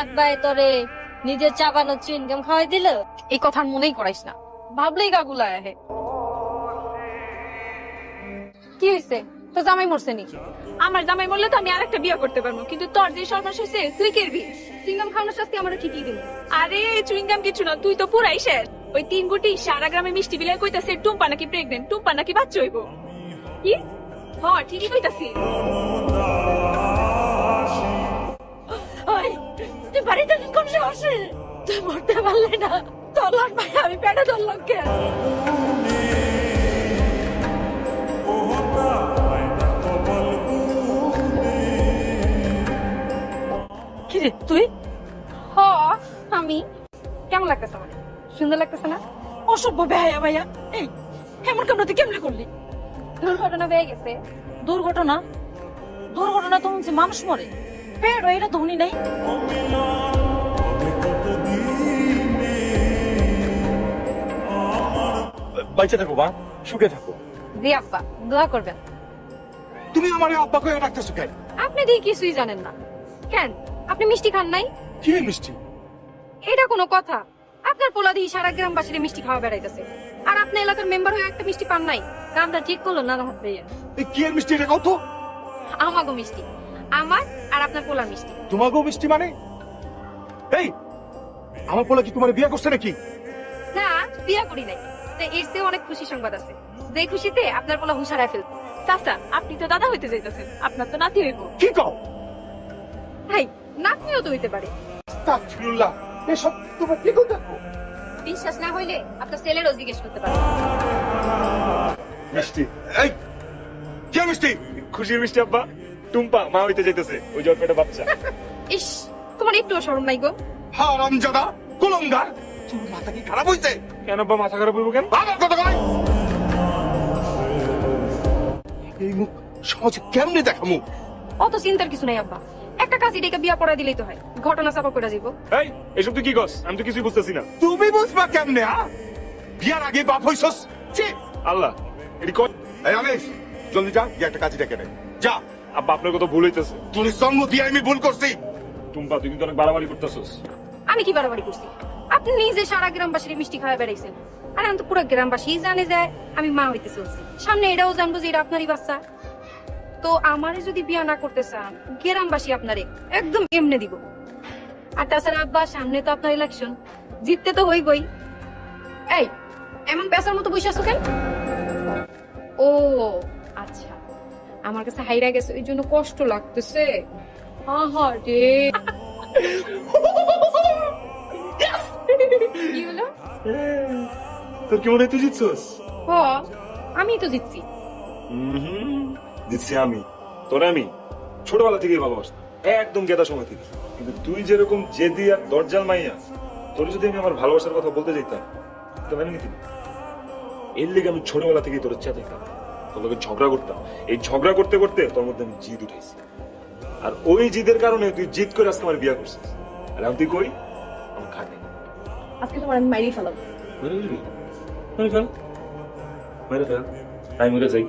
হাত বায়ে তরে নিজের চাবানো চুইনগাম খাওয়াই দিল। এই কথার মনেই করাইস না, ভাবলেই গাগুলা আহে। কি হয়েছে, তো জামাই মরছে নি? আমার জামাই বললে তো আমি আরেকটা বিয়ে করতে পারবো, কিন্তু তোর যে সর্বনাশ হয়েছে তুই করবি। চুইনগাম খাওয়ানোর শাস্তি আমারও ঠিকই দিবি। আরে চুইংগাম কিছু না, তুই তো পুরাই শেষ। ওই 3 গুটি সারা গ্রামে মিষ্টি বিলাই কইতাছে টুম্পা নাকি প্রেগনেন্ট, টুম্পা নাকি বাচ্চা হইব। কি? হ্যাঁ ঠিকই কইতাছি। ওই তুই বাড়িতে কোন সাহসে তুই মরতে পারলে না? তোলার ভাই আমি পেটে ধরলাম কে? কি রে তুই? হ আমি। কেমন লাগতেছে আমার? সুন্দর লাগতেছে না? অসভ্য বেহায়া ভাইয়া। এই এমন কামনা তুই কেমনে করলি? দুর্ঘটনা হয়ে গেছে। দুর্ঘটনা? দুর্ঘটনা তো হচ্ছে মানুষ মরে, পেড়ো এটা ধনী নাই। বাইচে থাকো মা, সুখে থাকো। জি আব্বা, দোয়া করবেন। তুমি আমার আব্বা কয়ে রাখতেছো কেন? আপনি দিয়ে কিছুই জানেন না। কেন আপনি মিষ্টি খান নাই? কি মিষ্টি? এটা কোনো কথা? আপনার পোলা দিয়ে সারা গ্রামবাসীর মিষ্টি খাওয়া বেড়াইতেছে, আর আপনি এলাকার মেম্বার হয়ে একটা মিষ্টি পান নাই। কামটা ঠিক করলো না হাত ভাইয়া। এই কি এর মিষ্টি এটা কত? আমাগো মিষ্টি, আমার আর আপনার পোলার মিষ্টি। তোমাকেও মিষ্টি মানে? এই আমার পোলা কি তোমার বিয়ে করছে নাকি? না, বিয়া করি নাই। তো এর চেয়ে অনেক খুশি সংবাদ আছে, যে খুশিতে আপনার পোলা হুঁশারায় ফেলবে। চাচা আপনি তো দাদা হইতে যাইতেছেন, আপনার তো নাতি হইব। কি কও? ভাই নাতনিও তো হইতে পারে। আস্তাগফিরুল্লাহ, এসব তোমরা কি করতে থাকো? বিশ্বাস না হইলে আপনার ছেলেরও জিজ্ঞেস করতে পারেন। মিষ্টি এই কি মিষ্টি? খুশির মিষ্টি আব্বা। টুম্পা মা হইতে যাইতেছে, ওই জট পেটে বাচ্চা। ইস, তোমার একটুও শরম নাই গো? হারামজাদা কুলঙ্গার, তোর মাথা কি খারাপ হইছে? কেন আব্বা মাথা খারাপ হইব কেন? আমার কথা কয়। এই মুখ সমাজে কেমনে দেখামু? অত চিন্তার কিছু নাই আব্বা, একটা কাজী ডেকে বিয়া পড়া দিলেই তো হয়, ঘটনা চাপা করে দিব। এই এসব তুই কি কস? আমি তো কিছুই বুঝতেছি না। তুমি বুঝবা কেমনে? বিয়ার আগে বাপ হইছস? ছি! আল্লাহ এটি কই? এই আমিস, জলদি যা, গিয়ে একটা কাজী ডেকে নে। যা। আব্বা আপনার কথা ভুল হইতেছে। তোর জন্ম দিয়ে আমি ভুল করছি। টুম্পা তুই কিন্তু অনেক বাড়াবাড়ি করতেছস। আমি কি বাড়াবাড়ি করছি? আপনি নিজে সারা গ্রামবাসীর মিষ্টি খাওয়া বেড়াইছেন, আর আমি তো পুরো গ্রামবাসী জানে যায় আমি মা হইতে চলছি। সামনে এটাও জানবো যে এটা আপনারই বাচ্চা। তো আমারে যদি বিয়া না করতে চান, গ্রামবাসী আপনারে একদম এমনে দিব। আর তাছাড়া আব্বা সামনে তো আপনার ইলেকশন, জিততে তো হইবই। এই এমন পেশার মতো বসে আছো কেন? ও আচ্ছা, আমার কাছে হাইরা গেছে ওই জন্য কষ্ট লাগতেছে। রে কি হলো? তোর কি মনে হয় তুই জিতছস? হ, আমি তো জিতছি। জিতছি আমি। তোরে আমি ছোটবেলা থেকেই ভালোবাসতাম, একদম গেদা সময় থেকে। কিন্তু তুই যেরকম জেদি আর দরজাল মাইয়া, তোর যদি আমি আমার ভালোবাসার কথা বলতে চাইতাম তবে আমি নিতি। এর লেগে আমি ছোটবেলা থেকেই তোর চাইতাম, তোর লোকের ঝগড়া করতাম। এই ঝগড়া করতে করতে তোর মধ্যে আমি জিদ উঠাইছি, আর ওই জিদের কারণে তুই জিদ করে আজকে আমার বিয়ে করছিস। আর আমি তুই কই আমার খাটে আজকে তোমার আমি মাইরি ফেলাবো। মেরে ফেল, মেরে ফেল, মেরে ফেল, তাই মরে যাই।